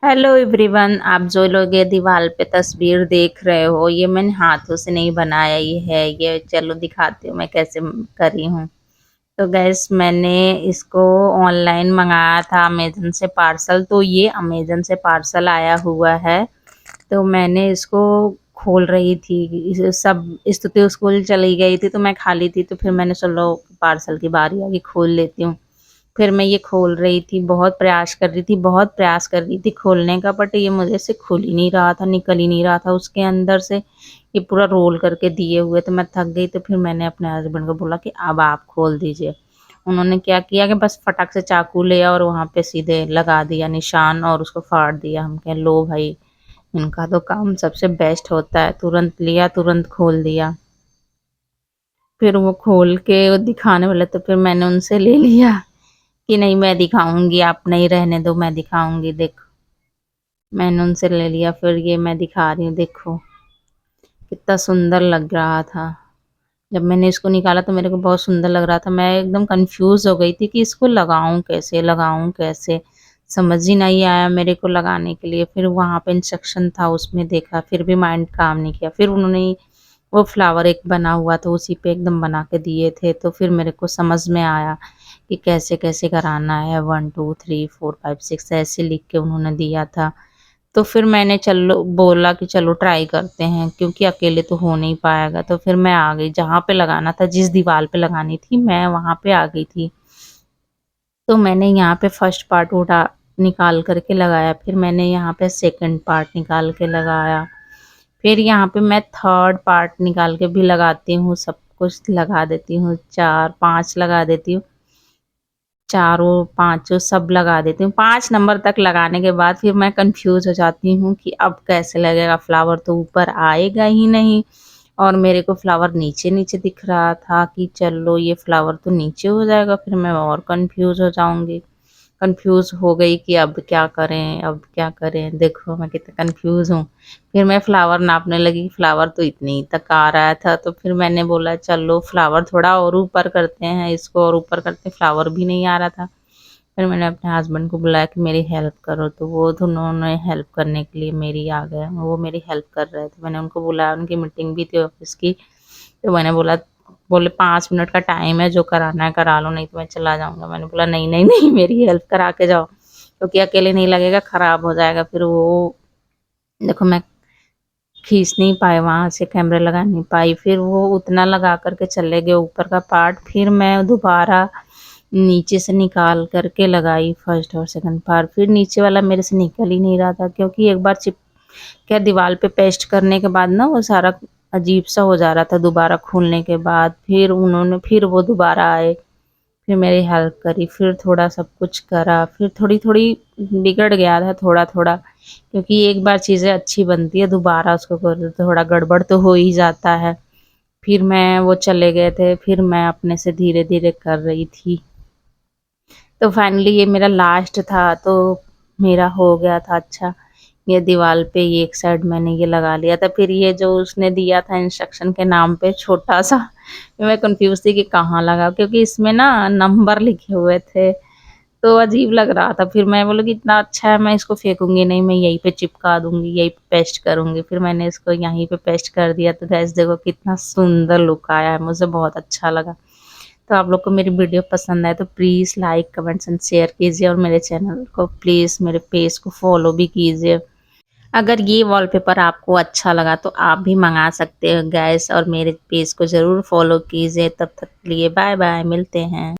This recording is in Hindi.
हेलो एवरीवन, आप जो लोग ये दीवार पे तस्वीर देख रहे हो ये मैंने हाथों से नहीं बनाया ही है। ये चलो दिखाती हूँ मैं कैसे करी हूँ। तो गैस मैंने इसको ऑनलाइन मंगाया था अमेजन से पार्सल। तो ये अमेजन से पार्सल आया हुआ है। तो मैंने इसको खोल रही थी। सब स्तुति स्कूल चली गई थी तो मैं खाली थी, तो फिर मैंने चलो पार्सल की बारी आ गई, खोल लेती हूँ। फिर मैं ये खोल रही थी, बहुत प्रयास कर रही थी खोलने का, बट ये मुझे से खुल ही नहीं रहा था, निकल ही नहीं रहा था उसके अंदर से। ये पूरा रोल करके दिए हुए, तो मैं थक गई। तो फिर मैंने अपने हस्बैंड को बोला कि अब आप खोल दीजिए। उन्होंने क्या किया कि बस फटाक से चाकू लिया और वहाँ पे सीधे लगा दिया निशान और उसको फाड़ दिया। हम कहे लो भाई, इनका तो काम सबसे बेस्ट होता है, तुरंत लिया तुरंत खोल दिया। फिर वो खोल के वो दिखाने वाले, तो फिर मैंने उनसे ले लिया कि नहीं मैं दिखाऊंगी, आप नहीं रहने दो, मैं दिखाऊंगी। देखो मैंने उनसे ले लिया, फिर ये मैं दिखा रही हूँ। देखो कितना सुंदर लग रहा था। जब मैंने इसको निकाला तो मेरे को बहुत सुंदर लग रहा था। मैं एकदम कंफ्यूज हो गई थी कि इसको लगाऊं कैसे, समझ ही नहीं आया मेरे को लगाने के लिए। फिर वहाँ पे इंस्ट्रक्शन था, उसमें देखा, फिर भी माइंड काम नहीं किया। फिर उन्होंने वो फ्लावर एक बना हुआ था, उसी पे एकदम बना के दिए थे। तो फिर मेरे को समझ में आया कि कैसे कैसे कराना है, 1 2 3 4 5 6 ऐसे लिख के उन्होंने दिया था। तो फिर मैंने चलो बोला कि चलो ट्राई करते हैं, क्योंकि अकेले तो हो नहीं पाएगा। तो फिर मैं आ गई जहाँ पे लगाना था, जिस दीवार पे लगानी थी मैं वहाँ पे आ गई थी। तो मैंने यहाँ पे फर्स्ट पार्ट उठा निकाल करके लगाया, फिर मैंने यहाँ पे सेकंड पार्ट निकाल के लगाया, फिर यहाँ पे मैं थर्ड पार्ट निकाल के भी लगाती हूँ। सब कुछ लगा देती हूँ, 4 5 लगा देती हूँ, चारों पांचों सब लगा देती हूँ। 5 नंबर तक लगाने के बाद फिर मैं कंफ्यूज हो जाती हूँ कि अब कैसे लगेगा, फ्लावर तो ऊपर आएगा ही नहीं। और मेरे को फ्लावर नीचे नीचे दिख रहा था कि चलो ये फ्लावर तो नीचे हो जाएगा, फिर मैं और कंफ्यूज हो जाऊंगी। कंफ्यूज हो गई कि अब क्या करें, अब क्या करें। देखो मैं कितना कंफ्यूज हूँ। फिर मैं फ्लावर नापने लगी, फ्लावर तो इतनी तक आ रहा था। तो फिर मैंने बोला चलो फ्लावर थोड़ा और ऊपर करते हैं, इसको और ऊपर करते, फ्लावर भी नहीं आ रहा था। फिर मैंने अपने हस्बैंड को बुलाया कि मेरी हेल्प करो, तो वो दोनों ने हेल्प करने के लिए मेरी आ गए, वो मेरी हेल्प कर रहे थे। मैंने उनको बुलाया, उनकी मीटिंग भी थी ऑफिस की। तो मैंने बोला, बोले 5 मिनट का टाइम है, जो कराना है करा लो, नहीं तो मैं चला जाऊंगा। मैंने बोला नहीं नहीं नहीं, मेरी हेल्प करा के जाओ, क्योंकि अकेले नहीं लगेगा, खराब हो जाएगा। फिर वो देखो मैं खींच नहीं पाई, वहां से कैमरे लगा नहीं पाई। फिर वो उतना लगा करके चले गए ऊपर का पार्ट। फिर मैं दोबारा नीचे से निकाल करके लगाई फर्स्ट और सेकंड पार्ट। फिर नीचे वाला मेरे से निकल ही नहीं रहा था, क्योंकि एक बार चिप क्या दीवार पे पेस्ट करने के बाद ना वो सारा अजीब सा हो जा रहा था। दोबारा खोलने के बाद फिर वो दोबारा आए, फिर मेरी हेल्प करी, फिर थोड़ा सब कुछ करा, फिर थोड़ी थोड़ी बिगड़ गया था थोड़ा थोड़ा, क्योंकि एक बार चीज़ें अच्छी बनती है, दोबारा उसको करो तो थोड़ा गड़बड़ तो हो ही जाता है। फिर मैं वो चले गए थे, फिर मैं अपने से धीरे धीरे कर रही थी। तो फाइनली ये मेरा लास्ट था, तो मेरा हो गया था अच्छा। ये दीवार पे ये एक साइड मैंने ये लगा लिया था। फिर ये जो उसने दिया था इंस्ट्रक्शन के नाम पे छोटा सा, मैं कंफ्यूज थी कि कहाँ लगा, क्योंकि इसमें ना नंबर लिखे हुए थे, तो अजीब लग रहा था। फिर मैं बोला कि इतना अच्छा है, मैं इसको फेंकूंगी नहीं, मैं यहीं पे चिपका दूंगी, यहीं पे पेस्ट करूंगी। फिर मैंने इसको यहीं पे पेस्ट कर दिया। तो गैस देखो कितना सुंदर लुक आया है, मुझे बहुत अच्छा लगा। तो आप लोग को मेरी वीडियो पसंद आए तो please like comments and share कीजिए, और मेरे चैनल को प्लीज़, मेरे पेज को फॉलो भी कीजिए। अगर ये वॉलपेपर आपको अच्छा लगा तो आप भी मंगा सकते हो गैस, और मेरे पेज को ज़रूर फॉलो कीजिए। तब तक के लिए बाय बाय, मिलते हैं।